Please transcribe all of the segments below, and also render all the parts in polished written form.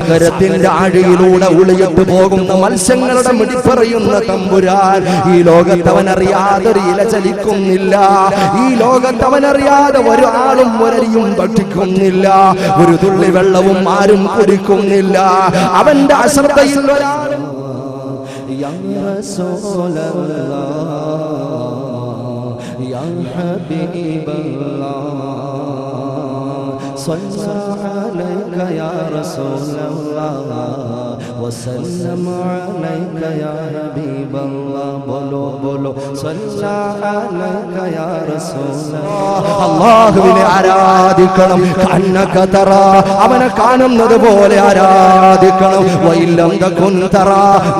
സാഗരത്തിന്റെ ആഴിയിലൂടെ ഒളിയിട്ട് പോകുന്ന മത്സ്യങ്ങളുടെ മിടിപ്പറയുന്ന തമ്പുരാൻ ഈ ലോകത്തവനറിയാതൊരു ഇല ചലിക്കുന്നില്ല. ഈ ലോകത്തവനറിയാതെ ഒരാളും ഒരരിയും ഭക്ഷിക്കുന്നില്ല. ഒരു തുള്ളി വെള്ളവും ആരും കുടിക്കുന്നില്ല. അവന്റെ അശ്രദ്ധയിൽ ഒരാൾ യാ റസൂലല്ലാഹ് യാ ഹബീബല്ലാഹ് صلى عليك يا رسول الله وسلم عليك يا حبيب الله بولو بولو صلى عليك يا رسول الله അല്ലാഹുവിനെ ആരാധിക്കണം. കന്നക തറ അവനെ കാണുന്നത് പോലെ ആരാധിക്കണം. വഇല്ലം തകുൻ തറ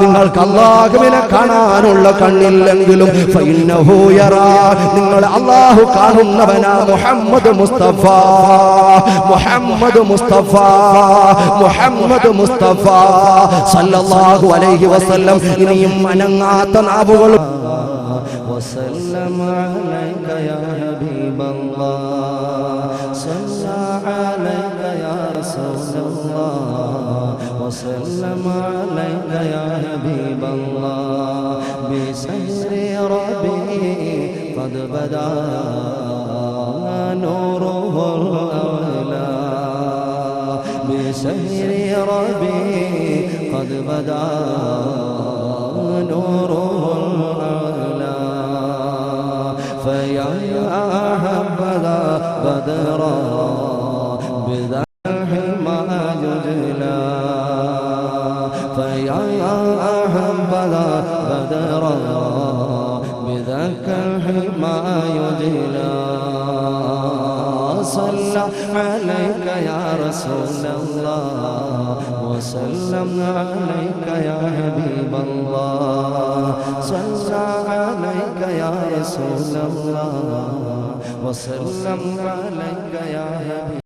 നിങ്ങൾക്ക് അല്ലാഹുവിനെ കാണാനുള്ള കണ്ണില്ലെങ്കിലും ഫഇന്നഹു യറാ നിങ്ങൾ അല്ലാഹു കാണുന്നവനാ. മുഹമ്മദ് മുസ്തഫ മുഹമ്മദ് മുസ്തഫ മുഹമ്മദ് മുസ്തഫ സല്ലല്ലാഹു അലൈഹി വസല്ലം ഇനിയും അനങ്ങാത്ത നാവുകൾ വസല്ലമ അലൈക യാ ഹബീബല്ലാഹ് സല്ലല്ലാഹു അലൈക യാ റസൂലല്ലാഹ് വസല്ലമ അലൈക യാ ഹബീബല്ലാഹ് ബിസഹരി റബ്ബി ഖദ് ബദാ നൂറുൽ بسهر ربي قد بدا نوره الأعلى فيا حبذا بدرا بذا الحمى يجلى فيا حبذا بدرا بذاك الحمى يجلى صلى عليك يا رسول الله وسلم عليك يا حبيب الله صلى عليك يا رسول الله وسلم عليك يا حبيب